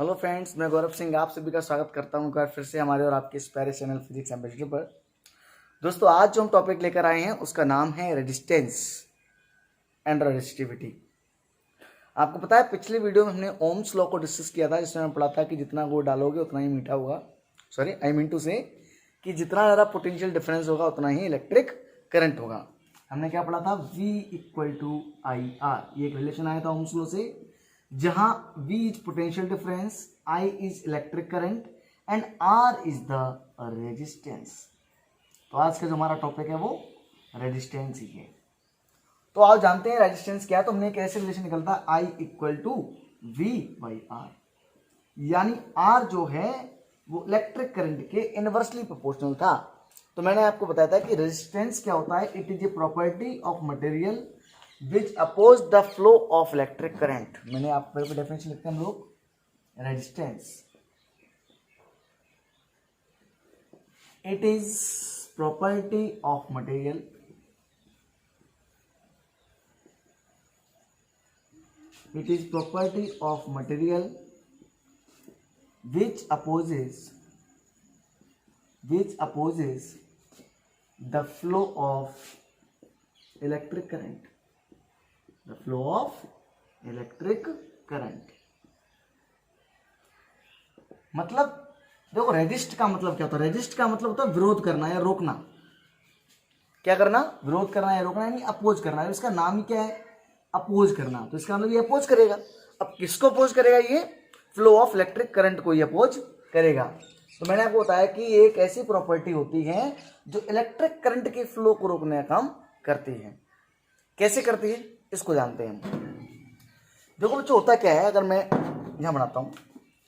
Hello friends, मैं गौरव सिंह आप सभी का स्वागत करता हूं एक बार फिर से हमारे और आपके इस प्यारे चैनल फिजिक्स एम्बेसडर पर। दोस्तों, आज जो हम टॉपिक लेकर आए हैं उसका नाम है रेजिस्टेंस एंड रेजिस्टिविटी। आपको पता है, पिछले वीडियो में हमने ओम्स लॉ को डिस्कस किया था, जिसमें हमने पढ़ा था कि जितना गुड़ डालोगे उतना ही मीठा होगा। सॉरी, आई मीन टू से कि जितना ज़्यादा पोटेंशियल डिफरेंस होगा उतना ही इलेक्ट्रिक करंट होगा। हमने क्या पढ़ा था? V = IR। ये एक रिलेशन आया था ओम्स लॉ से, जहां V is potential difference, I is electric current and R is the resistance. तो आज का जो हमारा टॉपिक है वो रेजिस्टेंस ही है। तो आप जानते हैं रेजिस्टेंस क्या है। तो हमने एक ऐसे रिलेशन निकलता है I = V/R, यानी R जो है वो इलेक्ट्रिक करंट के इनवर्सली प्रोपोर्शनल था। तो मैंने आपको बताया था कि रेजिस्टेंस क्या होता है। It is a property of material which oppose the flow of electric current. मैंने आप डेफिनेशन लिखते हैं हम लोग, resistance it is property of material which opposes the flow of electric current. मतलब देखो, रेजिस्ट का मतलब क्या होता है? रेजिस्ट का मतलब होता है विरोध करना या रोकना। क्या करना? विरोध करना या रोकना, यानी अपोज करना। इसका नाम ही क्या है? अपोज करना। तो इसका मतलब ये अपोज करेगा। अब किसको अपोज करेगा? ये फ्लो ऑफ इलेक्ट्रिक करंट को ये अपोज करेगा। तो मैंने आपको बताया कि ये एक ऐसी प्रॉपर्टी होती है जो इलेक्ट्रिक करंट के फ्लो को रोकने का काम करती है। कैसे करती है इसको जानते हैं हम। देखो बच्चों, होता क्या है, अगर मैं यहां बनाता हूं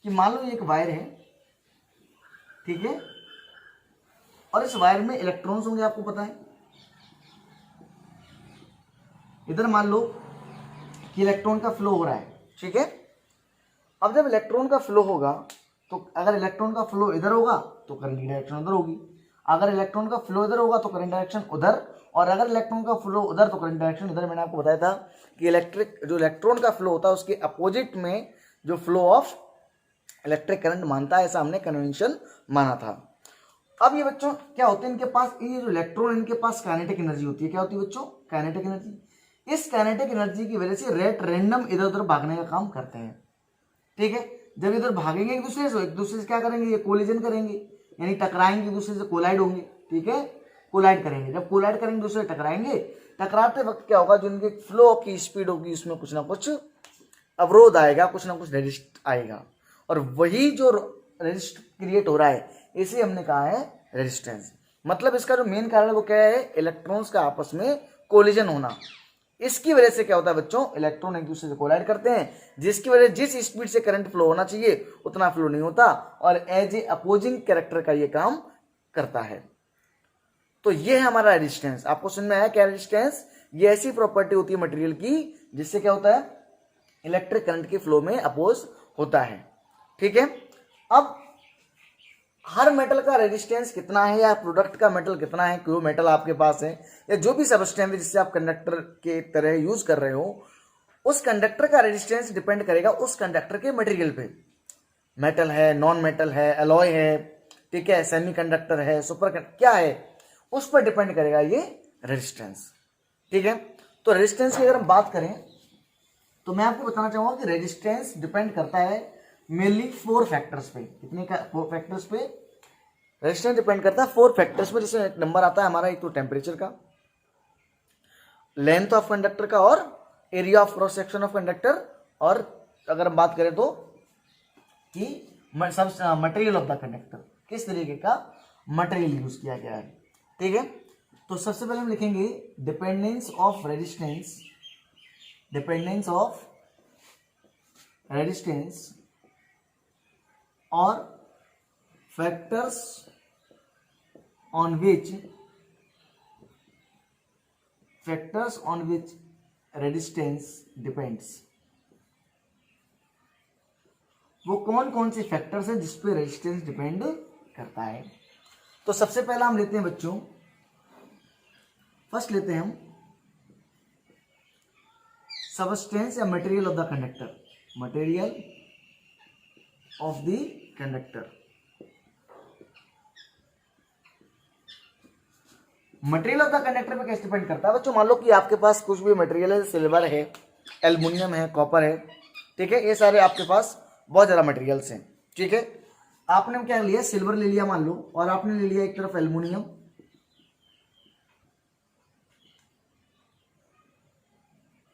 कि मान लो ये एक वायर है, ठीक है, और इस वायर में इलेक्ट्रॉन्स होंगे, आपको पता है। इधर मान लो कि इलेक्ट्रॉन का फ्लो हो रहा है, ठीक है। अब जब इलेक्ट्रॉन का फ्लो होगा तो अगर इलेक्ट्रॉन का फ्लो इधर होगा तो करंट की डायरेक्शन उधर होगी, अगर इलेक्ट्रॉन का फ्लो इधर होगा तो करंट डायरेक्शन उधर, और अगर इलेक्ट्रॉन का फ्लो उधर तो करंट डायरेक्शन उधर। मैंने आपको बताया था कि जो इलेक्ट्रॉन का फ्लो होता है उसके अपोजिट में जो फ्लो ऑफ इलेक्ट्रिक करंट मानता है, ऐसा हमने कन्वेंशन माना था। अब ये बच्चों क्या होते हैं, इनके पास ये जो इलेक्ट्रॉन, इनके पास काइनेटिक एनर्जी होती है। क्या होती है बच्चों? Kinetic energy. इस काइनेटिक एनर्जी की वजह से रैंडम इधर उधर भागने का काम करते हैं, ठीक है। जब इधर भागेंगे एक दूसरे से क्या करेंगे? ये कोलिजन करेंगे, यानी टकराएंगे, एक दूसरे से कोलाइड होंगे, ठीक है, कोलाइड करेंगे। जब कोलाइड करेंगे दूसरे टकराएंगे, टकराते वक्त क्या होगा? जो इनके फ्लो की स्पीड होगी उसमें कुछ ना कुछ अवरोध आएगा, कुछ ना कुछ रेजिस्ट आएगा, और वही जो रेजिस्ट क्रिएट हो रहा है इसे हमने कहा है रेजिस्टेंस। मतलब इसका जो मेन कारण है वो क्या है? इलेक्ट्रॉन्स का आपस में कोलिजन होना। इसकी वजह से क्या होता है बच्चों? इलेक्ट्रॉन एक दूसरे से कोलाइड करते हैं, जिसकी वजह जिस स्पीड से करंट फ्लो होना चाहिए उतना फ्लो नहीं होता, और एज ए अपोजिंग कैरेक्टर का ये काम करता है। तो ये है हमारा रेजिस्टेंस। आपको समझ में आया क्या रेजिस्टेंस? ये ऐसी प्रॉपर्टी होती है मटेरियल की जिससे क्या होता है? इलेक्ट्रिक करंट के फ्लो में अपोज होता है, ठीक है। अब हर मेटल का रेजिस्टेंस कितना है, या प्रोडक्ट का मेटल कितना है, जो मेटल आपके पास है या जो भी सबस्टेंस है जिससे आप कंडक्टर के तरह यूज कर रहे हो, उस कंडक्टर का रेजिस्टेंस डिपेंड करेगा उस कंडक्टर के मटेरियल पे। मेटल है, नॉन मेटल है, एलॉय है, ठीक है, सेमीकंडक्टर है, सुपर क्या है, उस पर डिपेंड करेगा ये रेजिस्टेंस, ठीक है। तो रेजिस्टेंस की अगर हम बात करें तो मैं आपको बताना चाहूंगा कि रेजिस्टेंस डिपेंड करता है मेनली 4 फैक्टर्स पे। कितने का? 4 फैक्टर्स पे रेजिस्टेंस डिपेंड करता है। 4 फैक्टर्स पे, जिसमें एक नंबर आता है हमारा, एक तो टेम्परेचर का, लेंथ ऑफ कंडक्टर का, और area of cross section of conductor, और अगर हम बात करें तो कि सब मटेरियल ऑफ द कंडक्टर, किस तरीके का मटेरियल यूज किया गया है, ठीक है। तो सबसे पहले हम लिखेंगे डिपेंडेंस ऑफ रेजिस्टेंस और factors on which resistance depends। वो कौन कौन से फैक्टर्स हैं जिस पे रेजिस्टेंस डिपेंड करता है। तो सबसे पहला हम लेते हैं बच्चों, फर्स्ट लेते हैं हम सबस्टेंस या material of the conductor. Material of the conductor. Material of the conductor पे कैसे डिपेंड करता है बच्चों? मान लो कि आपके पास कुछ भी मटेरियल है, सिल्वर है, एल्युमिनियम है, कॉपर है, ठीक है, ये सारे आपके पास बहुत ज्यादा मटेरियल्स हैं, ठीक है। आपने क्या लिया, सिल्वर ले लिया मान लो, और आपने ले लिया एक तरफ एल्युमिनियम,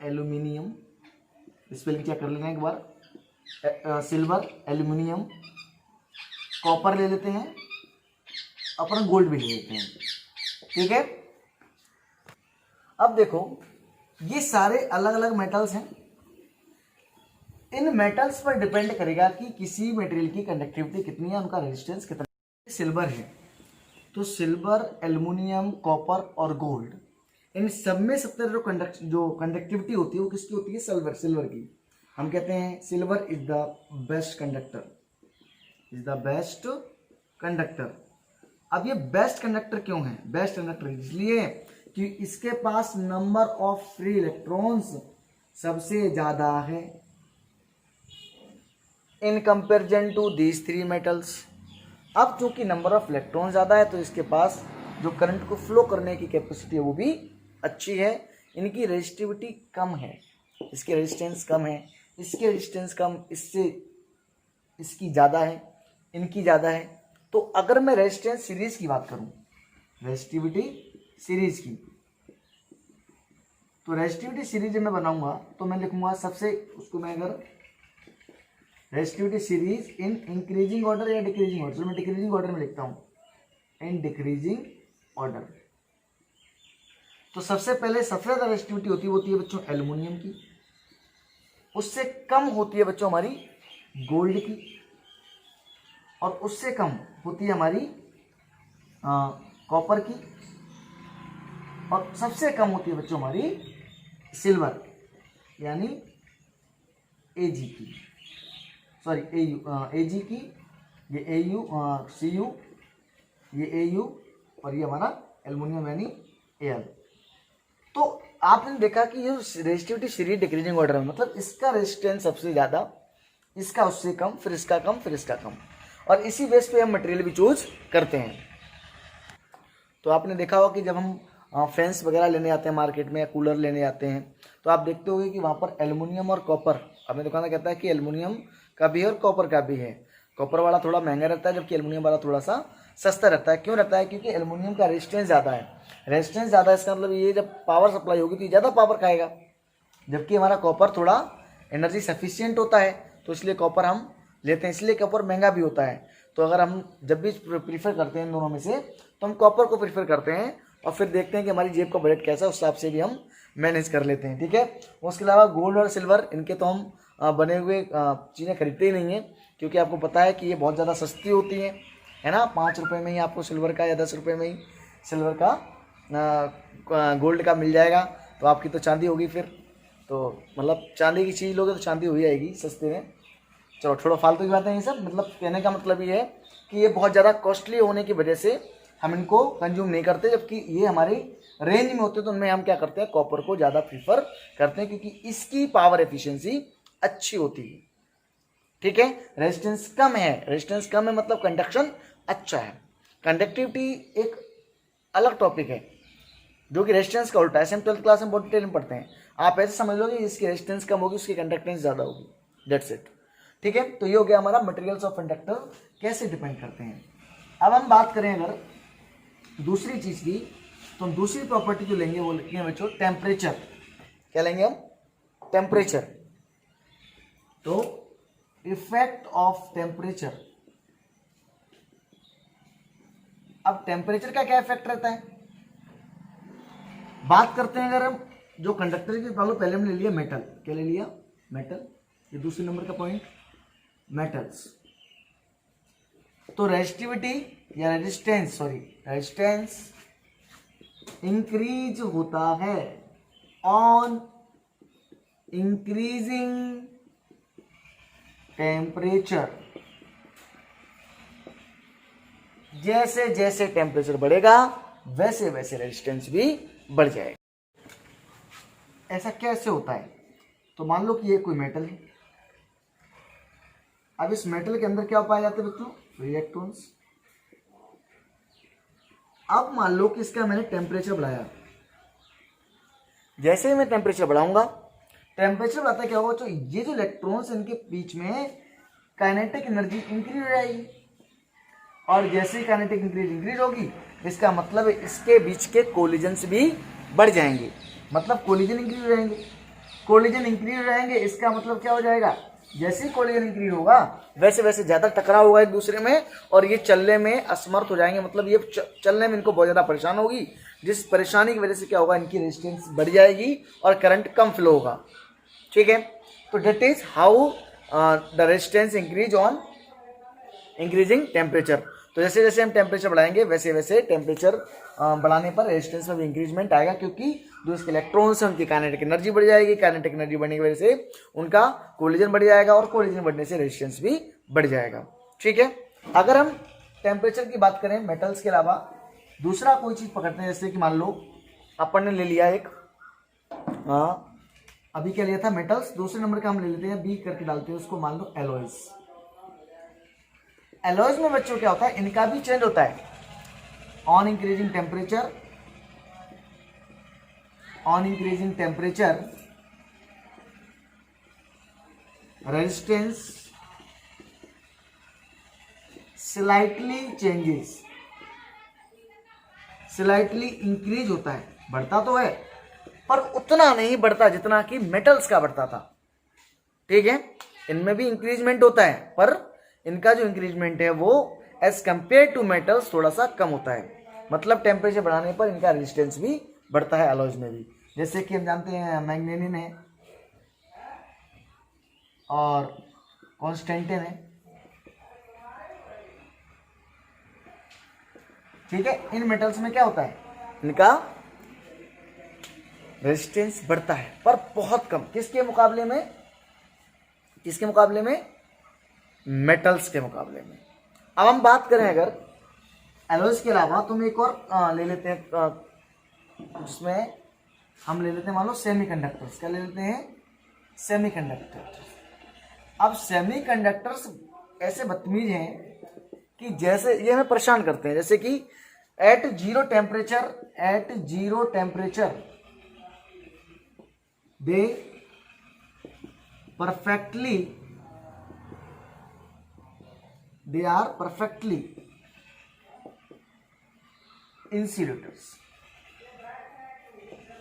एल्यूमिनियम, स्पेलिंग चेक कर लेना एक बार, सिल्वर, एल्यूमिनियम, कॉपर ले लेते हैं, अपन गोल्ड भी ले लेते हैं, ठीक है। अब देखो ये सारे अलग अलग मेटल्स हैं, इन मेटल्स पर डिपेंड करेगा कि किसी मटेरियल की कंडक्टिविटी कितनी है, उनका रेजिस्टेंस कितना है। सिल्वर है तो सिल्वर, एल्युमिनियम, कॉपर और गोल्ड, इन सब में सबसे जो कंडक्टिविटी होती है वो किसकी होती है? सिल्वर की। हम कहते हैं silver is the best conductor, is the best conductor. अब ये बेस्ट कंडक्टर क्यों है? बेस्ट कंडक्टर इसलिए कि इसके पास नंबर ऑफ फ्री इलेक्ट्रॉन्स सबसे ज्यादा है in comparison to these three metals. अब चूंकि नंबर ऑफ इलेक्ट्रॉन ज्यादा है तो इसके पास जो करंट को फ्लो करने की कैपेसिटी है वो भी अच्छी है। इनकी रेजिस्टिविटी कम है, इसकी रेजिस्टेंस कम है, इसकी रेजिस्टेंस कम, इससे इसकी ज़्यादा है, इनकी ज़्यादा है। तो अगर मैं रेजिस्टेंस सीरीज की बात करूं, रेजिस्टिविटी सीरीज की, तो रेजिस्टिविटी सीरीज जब मैं बनाऊंगा तो मैं लिखूंगा सबसे, उसको मैं अगर resistivity series in increasing order या डिक्रीजिंग ऑर्डर, मैं डिक्रीजिंग ऑर्डर में लिखता हूं, इन डिक्रीजिंग ऑर्डर। तो सबसे पहले सबसे ज्यादा रेजिस्टिविटी होती है बच्चों एल्युमिनियम की, उससे कम होती है बच्चों हमारी गोल्ड की, और उससे कम होती है हमारी कॉपर की, और सबसे कम होती है बच्चों हमारी सिल्वर यानी एजी की, सॉरी एजी की, ये एयू, सीयू, ये एयू, और ये हमारा एल्युमिनियम यानी एल। तो आपने देखा कि ये रेजिस्टिविटी सीरीज डिक्रीजिंग ऑर्डर है, मतलब इसका रेजिस्टेंस सबसे ज्यादा, इसका उससे कम, फिर इसका कम, फिर इसका कम, और इसी बेस पे हम मटेरियल भी चूज करते हैं। तो आपने देखा होगा कि जब हम फैंस वगैरह लेने आते हैं मार्केट में या कूलर लेने आते हैं तो आप देखते होंगे कि वहाँ पर एल्युमिनियम और कॉपर, अपने दुकानदार कहता है कि एल्युमिनियम का भी है और कॉपर का भी है। कॉपर वाला थोड़ा महंगा रहता है जबकि एल्युमिनियम वाला थोड़ा सा सस्ता रहता है। क्यों रहता है? क्योंकि एल्युमिनियम का रेजिस्टेंस ज़्यादा है। रेजिस्टेंस ज़्यादा है इसका मतलब ये जब पावर सप्लाई होगी तो ये ज़्यादा पावर खाएगा, जबकि हमारा कॉपर थोड़ा एनर्जी सफिशियंट होता है, तो इसलिए कॉपर हम लेते हैं, इसलिए कॉपर महंगा भी होता है। तो अगर हम जब भी प्रीफर करते हैं इन दोनों में से तो हम कॉपर को प्रीफर करते हैं, और फिर देखते हैं कि हमारी जेब का बजट कैसा है, उस हिसाब से भी हम मैनेज कर लेते हैं, ठीक है। उसके अलावा गोल्ड और सिल्वर, इनके तो हम बने हुए चीज़ें खरीदते ही नहीं हैं, क्योंकि आपको पता है कि ये बहुत ज़्यादा सस्ती होती हैं, है ना। 5 रुपये में ही आपको सिल्वर का या 10 रुपये में ही सिल्वर का गोल्ड का मिल जाएगा, तो आपकी तो चांदी होगी फिर। तो मतलब चांदी की चीज़ लोगे तो चांदी हो ही आएगी सस्ते में। चलो थोड़ा फालतू की बातें ये सब, मतलब कहने का मतलब ये है कि ये बहुत ज़्यादा कॉस्टली होने की वजह से हम इनको कंज्यूम नहीं करते, जबकि ये हमारी रेंज में होते तो उनमें हम क्या करते हैं, कॉपर को ज़्यादा प्रीफर करते हैं, क्योंकि इसकी पावर एफिशिएंसी अच्छी होती है, ठीक है। रेजिस्टेंस कम है, रेजिस्टेंस कम है मतलब कंडक्शन अच्छा है। कंडक्टिविटी एक अलग टॉपिक है जो कि रेजिस्टेंस का उल्टा है, हम 12th क्लास में बहुत डिटेल में पढ़ते हैं। आप ऐसे समझ लो कि इसकी रेजिस्टेंस कम होगी, उसकी कंडक्टेंस ज़्यादा होगी, दैट्स इट, ठीक है। तो ये हो गया हमारा मटेरियल्स ऑफ कंडक्टर कैसे डिपेंड करते हैं। अब हम बात करें अगर दूसरी चीज की, तो हम दूसरी प्रॉपर्टी जो लेंगे वो लेंगे बच्चों टेम्परेचर। क्या लेंगे हम? टेम्परेचर। तो इफेक्ट ऑफ टेम्परेचर। अब टेम्परेचर का क्या इफेक्ट रहता है, बात करते हैं। अगर हम जो कंडक्टर की पहले हमने ले लिया मेटल, क्या ले लिया? मेटल, ये दूसरे नंबर का पॉइंट, मेटल्स। तो रेजिस्टिविटी या रेजिस्टेंस इंक्रीज होता है ऑन इंक्रीजिंग टेम्परेचर। जैसे जैसे टेम्परेचर बढ़ेगा वैसे वैसे रेजिस्टेंस भी बढ़ जाएगा। ऐसा कैसे होता है? तो मान लो कि ये कोई मेटल है, अब इस मेटल के अंदर क्या पाए जाते हैं बच्चों? Free electrons. अब मान लो कि इसका मैंने टेम्परेचर बढ़ाया, जैसे ही मैं टेम्परेचर बढ़ाऊंगा, टेम्परेचर बढ़ाता क्या होगा? तो ये जो इलेक्ट्रॉन्स इनके बीच में काइनेटिक एनर्जी इंक्रीज हो जाएगी, और जैसे ही काइनेटिक इंक्रीज होगी, इसका मतलब इसके बीच के कोलिजन्स भी बढ़ जाएंगे, मतलब कोलिजन इंक्रीज हो जाएंगे। कोलिजन इंक्रीज हो जाएंगे, इसका मतलब क्या हो जाएगा? जैसे ही कोलिजन इंक्रीज होगा वैसे वैसे ज्यादा टकराव होगा एक दूसरे में, और ये चलने में असमर्थ हो जाएंगे, मतलब ये चलने में इनको बहुत ज्यादा परेशान होगी, जिस परेशानी की वजह से क्या होगा? इनकी रेजिस्टेंस बढ़ जाएगी और करंट कम फ्लो होगा। ठीक है, तो that is how the resistance increase on increasing temperature. तो जैसे जैसे हम टेम्परेचर बढ़ाएंगे वैसे वैसे टेम्परेचर बढ़ाने पर रेजिस्टेंस में भी इंक्रीजमेंट आएगा, क्योंकि जो इसके इलेक्ट्रॉन्स हैं उनकी काइनेटिक एनर्जी बढ़ जाएगी, काइनेटिक एनर्जी बढ़ने की वजह से उनका कोलिजन बढ़ जाएगा, और कोलिजन बढ़ने से रेजिस्टेंस भी बढ़ जाएगा। ठीक है, अगर हम टेम्परेचर की बात करें मेटल्स के अलावा दूसरा कोई चीज़ पकड़ते हैं, जैसे कि मान लो अपन ने ले लिया एक अभी क्या लिया था? मेटल्स। दूसरे नंबर का हम ले लेते हैं, बी करके डालते हैं उसको, मान लो एलॉयज। एलॉयज में बच्चों क्या होता है? इनका भी चेंज होता है on increasing temperature. On increasing temperature resistance slightly changes, slightly increase होता है, बढ़ता तो है पर उतना नहीं बढ़ता जितना कि मेटल्स का बढ़ता था। ठीक है, इनमें भी इंक्रीजमेंट होता है, पर इनका जो इंक्रीजमेंट है वो एज कंपेयर टू मेटल्स थोड़ा सा कम होता है, मतलब टेम्परेचर बढ़ाने पर इनका रेजिस्टेंस भी बढ़ता है अलॉयज में भी। जैसे कि हम जानते हैं मैग्नीशियम है और कॉन्स्टेंटिन है। ठीक है, इन मेटल्स में क्या होता है? इनका रेजिस्टेंस बढ़ता है पर बहुत कम। किसके मुकाबले में? किसके मुकाबले में? मेटल्स के मुकाबले में। अब हम बात करें अगर एलॉयज के अलावा, तो हम एक और ले लेते हैं, जिसमें हम ले लेते हैं मान लो सेमीकंडक्टर्स। क्या ले लेते हैं? सेमीकंडक्टर्स। अब सेमीकंडक्टर्स ऐसे बदतमीज हैं कि जैसे ये हमें परेशान करते हैं, जैसे कि at zero temperature they are perfectly insulators.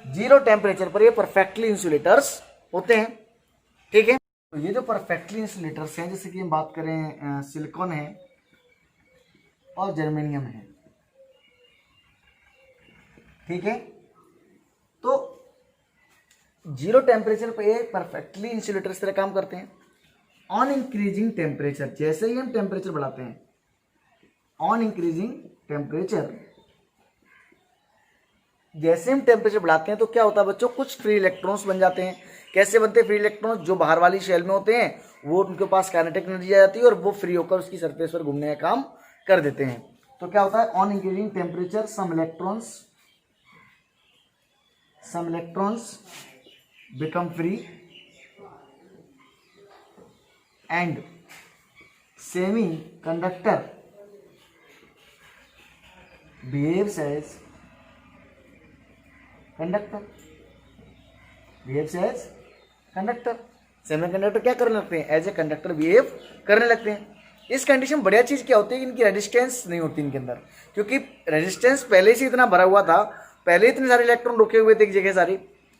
Zero temperature पर ये परफेक्टली इंसुलेटर्स होते हैं। ठीक है, तो ये जो परफेक्टली इंसुलेटर्स हैं, जैसे कि हम बात करें सिलिकॉन है और जर्मेनियम है। ठीक है, तो जीरो टेम्परेचर पे ये परफेक्टली इंसुलेटर इस तरह काम करते हैं। ऑन इंक्रीजिंग टेम्परेचर, जैसे ही हम टेम्परेचर बढ़ाते हैं, ऑन इंक्रीजिंग टेम्परेचर, जैसे हम टेम्परेचर बढ़ाते हैं तो क्या होता है बच्चों? कुछ फ्री इलेक्ट्रॉन्स बन जाते हैं। कैसे बनते हैं फ्री इलेक्ट्रॉन्स? जो बाहर वाली शेल में होते हैं वो उनके पास काइनेटिक एनर्जी आ जाती है और वो फ्री होकर उसकी सरफेस पर घूमने का काम कर देते हैं। तो क्या होता है? On increasing temperature some electrons become free and semiconductor behaves as conductor। Semiconductor क्या करने लगते हैं? एज ए कंडक्टर बिहेव करने लगते हैं। इस कंडीशन में बढ़िया चीज क्या होती है कि इनकी रेजिस्टेंस नहीं होती इनके अंदर, क्योंकि रेजिस्टेंस पहले से इतना भरा हुआ था, पहले इतने सारे इलेक्ट्रॉन रुके हुए थे एक जगह सारी,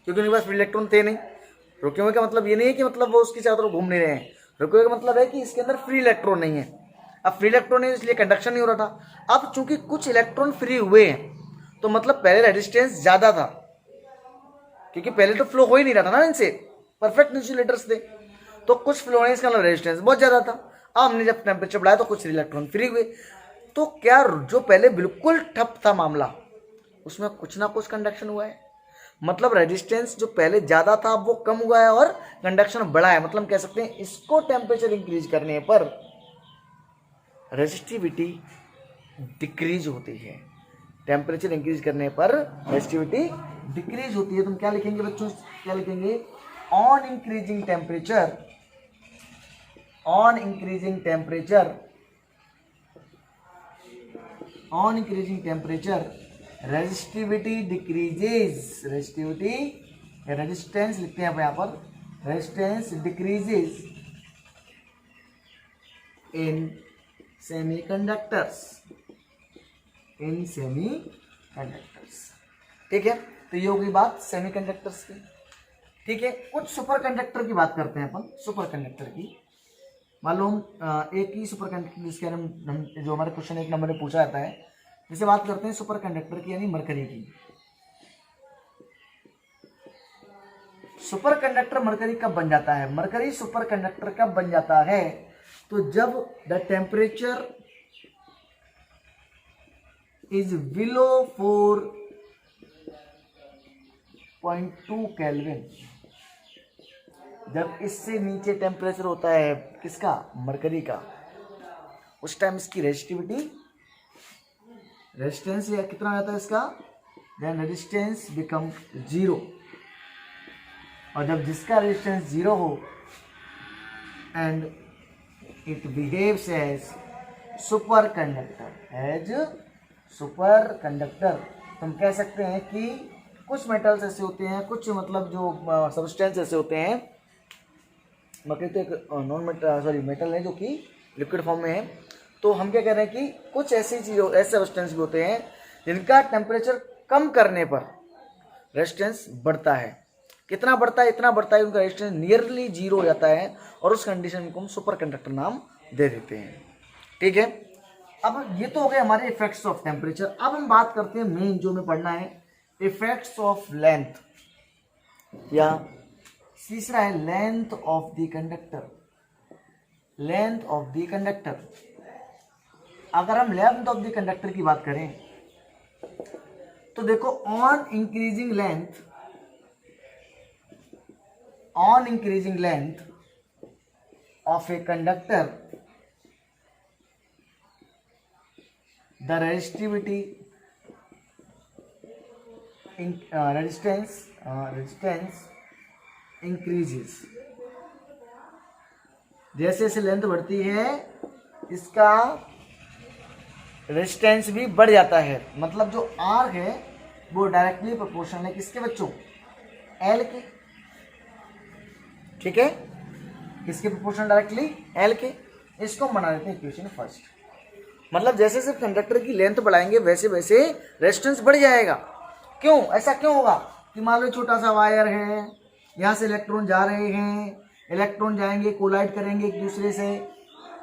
क्योंकि उनके पास फ्री इलेक्ट्रॉन थे नहीं। रुके हुए का मतलब ये नहीं है कि मतलब वो उसकी चारों तरफ घूम नहीं रहे हैं। रुके हुए का मतलब है कि इसके अंदर फ्री इलेक्ट्रॉन नहीं है। अब फ्री इलेक्ट्रॉन नहीं, इसलिए कंडक्शन नहीं हो रहा था। अब चूंकि कुछ इलेक्ट्रॉन फ्री हुए हैं तो मतलब पहले रेजिस्टेंस ज्यादा था, क्योंकि पहले तो फ्लो हो ही नहीं रहा था ना इनसे, परफेक्ट इंसुलेटर्स थे, तो कुछ फ्लो होने इसका रेजिस्टेंस बहुत ज्यादा था। अब हमने जब टेम्परेचर बढ़ाया तो कुछ इलेक्ट्रॉन फ्री हुए, तो क्या जो पहले बिल्कुल ठप था मामला उसमें कुछ ना कुछ कंडक्शन हुआ है। मतलब रेजिस्टेंस जो पहले ज्यादा था वो कम हुआ है और कंडक्शन बढ़ा है। मतलब कह सकते हैं इसको टेम्परेचर इंक्रीज करने पर रेजिस्टिविटी डिक्रीज होती है। टेम्परेचर इंक्रीज करने पर रेजिस्टिविटी डिक्रीज होती है। तुम क्या लिखेंगे बच्चों? क्या लिखेंगे? On increasing temperature on increasing temperature resistivity decreases, resistance लिखते हैं यहाँ पर, रेजिस्टेंस डिक्रीजेज इन सेमीकंडक्टर्स, ठीक है। तो ये होगी बात सेमीकंडक्टर्स की, ठीक है। कुछ सुपर कंडक्टर की बात करते हैं अपन, सुपर कंडक्टर की। मालूम एक ही सुपर कंडक्टर जिसके बारे में जो हमारे क्वेश्चन 1 नंबर में पूछा जाता है, जैसे बात करते हैं सुपर कंडक्टर की यानी मरकरी की। सुपर कंडक्टर मरकरी कब बन जाता है? मरकरी सुपर कंडक्टर कब बन जाता है? तो जब the temperature is below 4.2 kelvin, जब इससे नीचे टेम्परेचर होता है किसका? मरकरी का, उस टाइम इसकी रेजिस्टेंस या कितना आता है इसका? देन रेजिस्टेंस बिकम 0, और जब जिसका रेजिस्टेंस 0 हो and it behaves as superconductor, हम कह सकते हैं कि कुछ मेटल्स ऐसे होते हैं, कुछ मतलब जो सब्सटेंस ऐसे होते हैं, मकई तो एक मेटल है जो कि लिक्विड फॉर्म में है, तो हम क्या कह रहे हैं कि कुछ ऐसी चीज़, ऐसे सब्सटेंस भी होते हैं जिनका टेम्परेचर कम करने पर रेजिस्टेंस बढ़ता है। कितना बढ़ता है? इतना बढ़ता है उनका रेजिस्टेंस नियरली 0 हो जाता है, और उस कंडीशन को हम सुपर कंडक्टर नाम दे देते हैं, ठीक है। अब ये तो हो गए हमारे इफेक्ट्स ऑफ टेम्परेचर। अब हम बात करते हैं मेन जो हमें पढ़ना है, इफेक्ट्स ऑफ लेंथ, या तीसरा है length of the conductor. Length of the conductor, अगर हम लेंथ ऑफ द कंडक्टर की बात करें तो देखो, on increasing length of a conductor, the resistivity resistance increases. जैसे जैसे लेंथ बढ़ती है इसका रेजिस्टेंस भी बढ़ जाता है। मतलब जो आर है वो डायरेक्टली प्रोपोर्शनल है किसके बच्चों? एल के, ठीक है। किसके प्रोपोर्शनल? डायरेक्टली एल के। इसको बना देते हैं इक्वेशन फर्स्ट। मतलब जैसे जैसे कंडक्टर की लेंथ बढ़ाएंगे वैसे वैसे रेजिस्टेंस बढ़ जाएगा। क्यों? ऐसा क्यों होगा कि मान लो छोटा सा वायर है, यहाँ से इलेक्ट्रॉन जा रहे हैं, इलेक्ट्रॉन जाएंगे कोलाइड करेंगे एक दूसरे से,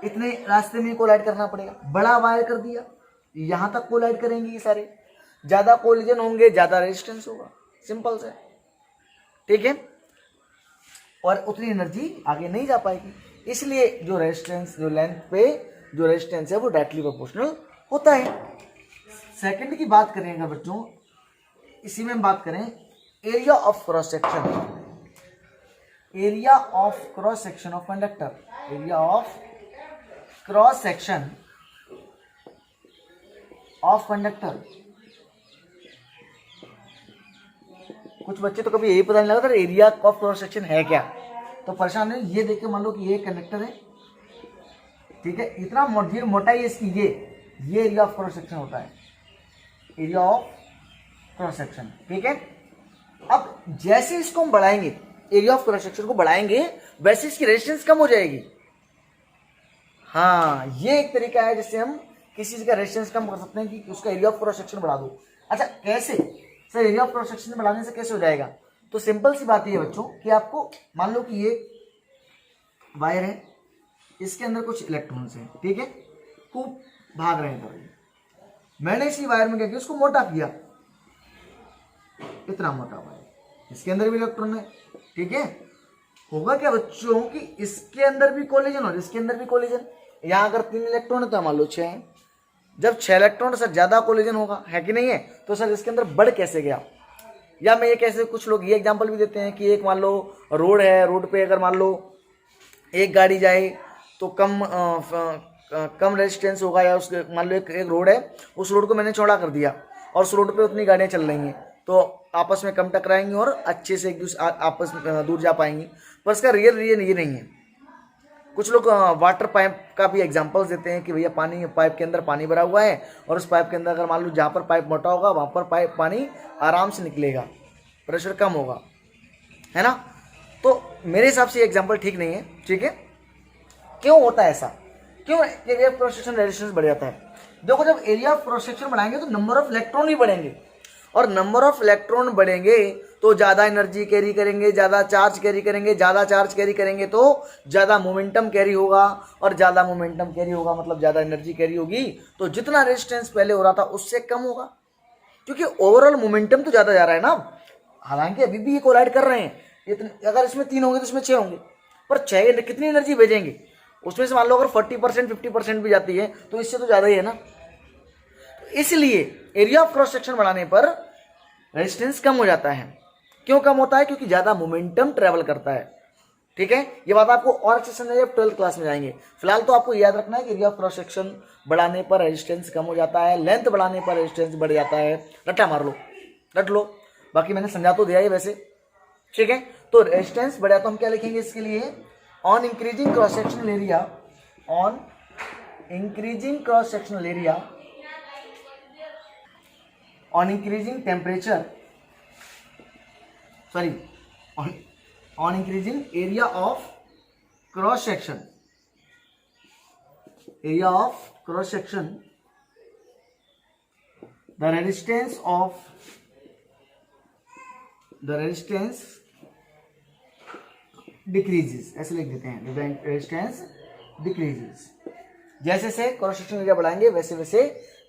इतने रास्ते में कोलाइड करना पड़ेगा। बड़ा वायर कर दिया, यहाँ तक कोलाइड करेंगे ये सारे, ज़्यादा कोलिजन होंगे ज़्यादा रेजिस्टेंस होगा, सिंपल से, ठीक है। और उतनी एनर्जी आगे नहीं जा पाएगी, इसलिए जो रेजिस्टेंस, जो लेंथ पे जो रेजिस्टेंस है वो डायरेक्टली प्रोपोर्शनल होता है। सेकंड की बात करेंगे बच्चों, इसी में हम बात करें area of cross section, area of cross section of conductor, area of cross section of conductor. कुछ बच्चे तो कभी यही पता नहीं लगा था एरिया ऑफ क्रॉस सेक्शन है क्या, तो परेशान नहीं। ये देखिए, मान लो कि ये कंडक्टर है, ठीक है, इतना मोटाई है इसकी, ये एरिया ऑफ क्रॉस सेक्शन होता है, एरिया ऑफ क्रॉस सेक्शन, ठीक है। अब जैसे इसको हम बढ़ाएंगे, एरिया ऑफ क्रॉस सेक्शन को बढ़ाएंगे, वैसे इसकी रेजिस्टेंस कम हो जाएगी। हाँ, ये एक तरीका है जिससे हम किसी चीज का रेजिस्टेंस कम कर सकते हैं कि उसका एरिया ऑफ क्रॉस सेक्शन बढ़ा दो। अच्छा, कैसे sir? Area of cross section बढ़ाने से कैसे हो जाएगा? तो सिंपल सी बात ये है बच्चों कि आपको मान लो कि ये वायर है, इसके अंदर कुछ इलेक्ट्रॉन्स हैं, ठीक है, खूब भाग रहे हैं। मैंने इसी वायर में क्या किया, उसको मोटा किया, इतना मोटा वायर, इसके अंदर भी इलेक्ट्रॉन है, ठीक है। होगा क्या बच्चों कि इसके अंदर भी कोलिजन और इसके अंदर भी कोलिजन। यहाँ अगर 3 इलेक्ट्रॉन है तो मान लो 6 है। जब 6 इलेक्ट्रॉन सर ज्यादा कोलिजन होगा, है कि नहीं है, तो सर इसके अंदर बढ़ कैसे गया? या मैं ये कैसे, कुछ लोग ये एग्जांपल भी देते हैं कि एक मान लो रोड है, रोड पे अगर मान लो एक गाड़ी जाए तो कम रेजिस्टेंस होगा, या उस मान लो एक रोड है, उस रोड को मैंने चौड़ा कर दिया और उस रोड पे उतनी गाड़ियाँ चल रही हैं तो आपस में कम टकराएंगी और अच्छे से एक दूसरे आपस में दूर जा पाएंगी। पर इसका रियल रीजन ये नहीं है। कुछ लोग वाटर पाइप का भी एग्जांपल्स देते हैं कि भैया पानी, पाइप के अंदर पानी भरा हुआ है और उस पाइप के अंदर अगर मान लो जहाँ पर पाइप मोटा होगा वहाँ पर पाइप पानी आराम से निकलेगा, प्रेशर कम होगा, है ना। तो मेरे हिसाब से ये एग्जाम्पल ठीक नहीं है, ठीक है। क्यों होता है ऐसा, क्यों area of cross section resistance बढ़ जाता है? देखो, जब एरिया ऑफ क्रॉस सेक्शन बढ़ाएंगे तो नंबर ऑफ इलेक्ट्रॉन भी बढ़ेंगे, और नंबर ऑफ इलेक्ट्रॉन बढ़ेंगे तो ज़्यादा एनर्जी कैरी करेंगे, ज़्यादा चार्ज कैरी करेंगे, ज़्यादा चार्ज कैरी करेंगे तो ज़्यादा मोमेंटम कैरी होगा, और ज़्यादा मोमेंटम कैरी होगा मतलब ज़्यादा एनर्जी कैरी होगी, तो जितना रेजिस्टेंस पहले हो रहा था उससे कम होगा, क्योंकि ओवरऑल मोमेंटम तो ज़्यादा जा रहा है ना। हालांकि अभी भी ये कोलाइड कर रहे हैं, इतने अगर इसमें 3 होंगे तो इसमें 6 होंगे, पर 6 कितनी एनर्जी भेजेंगे? उसमें से मान लो अगर 40% 50% भी जाती है तो इससे तो ज़्यादा ही है ना। इसलिए एरिया ऑफ क्रॉस सेक्शन बढ़ाने पर रेजिस्टेंस कम हो जाता है। क्यों कम होता है? क्योंकि ज़्यादा मोमेंटम ट्रेवल करता है, ठीक है। ये बात आपको और अच्छे से समझ जब 12th क्लास में जाएंगे। फिलहाल तो आपको याद रखना है कि एरिया ऑफ क्रॉस सेक्शन बढ़ाने पर रेजिस्टेंस कम हो जाता है, लेंथ बढ़ाने पर रेजिस्टेंस बढ़ जाता है। रट्टा मार लो, रट लो, बाकी मैंने समझा तो दिया है वैसे, ठीक है। तो रेजिस्टेंस बढ़ा तो हम क्या लिखेंगे इसके लिए? On increasing cross sectional area, on increasing cross sectional area, on increasing temperature, sorry, on increasing area of cross section, area of cross section, the resistance decreases, ऐसे लिख देते हैं, the resistance decreases। जैसे से क्रॉस सेक्शन एरिया बढ़ाएंगे वैसे वैसे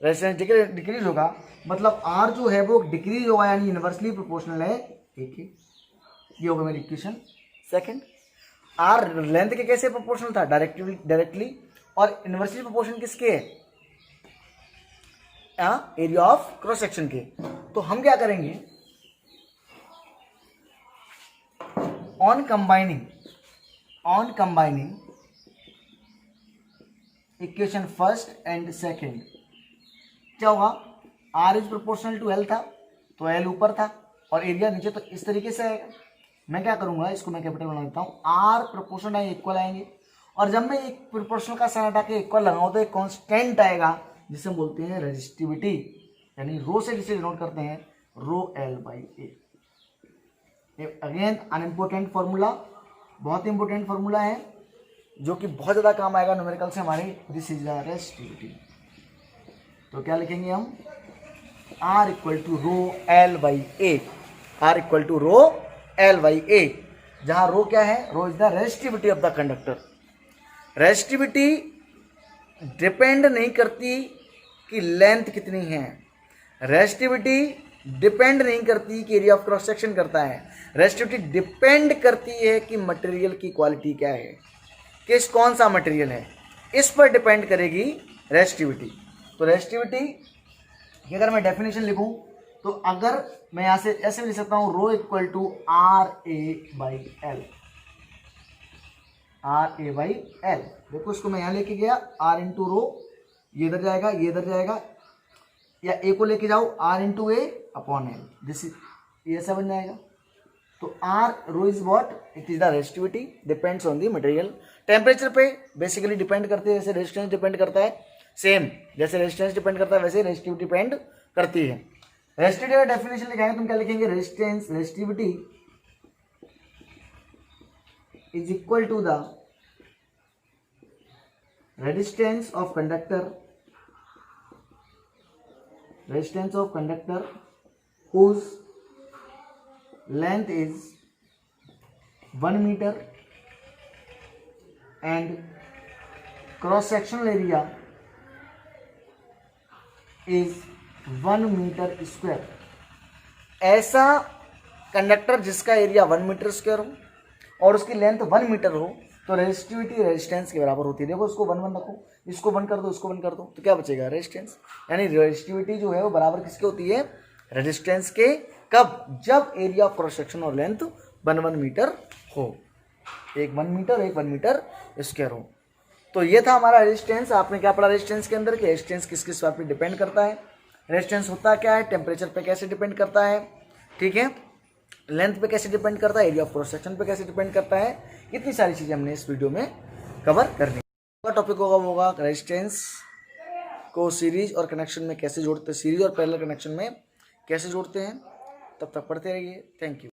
resistance decrease होगा, मतलब आर जो है वो डिक्रीज होगा, यानी इनवर्सली प्रोपोर्शनल है एक ही। ये होगा मेरी इक्वेशन सेकंड। आर लेंथ के कैसे प्रोपोर्शनल था? डायरेक्टली, और इनवर्सली प्रोपोर्शनल किसके है? एरिया ऑफ क्रॉस सेक्शन के। तो हम क्या करेंगे, on combining equation first and second, क्या होगा? R is proportional to L था तो एल ऊपर था और एरिया नीचे, तो इस तरीके से आएगा। मैं क्या करूंगा, इसको मैं कैपिटल बना देता हूँ, आर प्रोपोर्शनल है इक्वल आएंगे, और जब मैं एक प्रोपोर्शनल का साइन हटा के इक्वल लगाऊं तो एक कांस्टेंट आएगा जिसे हम बोलते हैं रेजिस्टिविटी, यानी रो से जिसे डिनोट करते हैं रो L by A. Again unimportant formula, बहुत इंपॉर्टेंट फॉर्मूला है जो कि बहुत ज़्यादा काम आएगा न्यूमेरिकल से हमारे। This is the resistivity. तो क्या लिखेंगे हम? R equal to rho L by A, R equal to rho L by A, जहाँ रो क्या है? Rho is the resistivity of the conductor. Resistivity depend नहीं करती कि लेंथ कितनी है, रेजिस्टिविटी डिपेंड नहीं करती कि एरिया ऑफ क्रॉस सेक्शन करता है, रेजिस्टिविटी डिपेंड करती है कि मटेरियल की क्वालिटी क्या है, किस कौन सा मटेरियल है, इस पर डिपेंड करेगी रेजिस्टिविटी। तो रेजिस्टिविटी की अगर मैं डेफिनेशन लिखूं तो अगर मैं यहां से ऐसे भी लिख सकता हूं, rho equal to R A by L, R A by L. देखो इसको मैं यहां लेके गया, आर इंटू रो, ये इधर जाएगा, ये इधर जाएगा, या ए को लेके जाओ R into A upon L, this ये ऐसा बन जाएगा। तो R rho is what? It is the resistivity, depends on the material. Temperature पे बेसिकली डिपेंड करते हैं, जैसे रेजिस्टेंस डिपेंड करता है, सेम जैसे रेजिस्टेंस डिपेंड करता है वैसे रेजिस्टिविटी डिपेंड करती है। रेजिस्टिविटी का डेफिनेशन लिखाएंगे तुम क्या लिखेंगे? Resistance, resistivity is equal to the resistance of conductor, resistance of conductor whose length is 1 meter and cross sectional area is 1 meter square। ऐसा कंडक्टर जिसका एरिया 1 मीटर स्क्वायर हो और उसकी लेंथ 1 मीटर हो तो रेजिस्टिविटी रेजिस्टेंस के बराबर होती है। देखो इसको 1 1 रखो, इसको 1 कर दो, इसको 1 कर दो, तो क्या बचेगा? रेजिस्टेंस। यानी रेजिस्टिविटी जो है वो बराबर किसके होती है? रेजिस्टेंस के। कब? जब एरिया ऑफ क्रॉस सेक्शन और लेंथ 1 मीटर हो, एक 1 मीटर एक 1 मीटर स्क्वायर हो। तो ये था हमारा रेजिस्टेंस। आपने क्या पढ़ा रेजिस्टेंस के अंदर कि रेजिस्टेंस किस किस बात पे डिपेंड करता है, रेजिस्टेंस होता क्या है, टेम्परेचर पे कैसे डिपेंड करता है, ठीक है, लेंथ पे कैसे डिपेंड करता है, एरिया ऑफ क्रॉस सेक्शन पे कैसे डिपेंड करता है। इतनी सारी चीज़ें हमने इस वीडियो में कवर कर ली। अगला टॉपिक होगा वो होगा रेजिस्टेंस को सीरीज और कनेक्शन में कैसे जोड़ते हैं, सीरीज और पैरेलल कनेक्शन में कैसे जोड़ते हैं। तब तक पढ़ते रहिए। Thank you.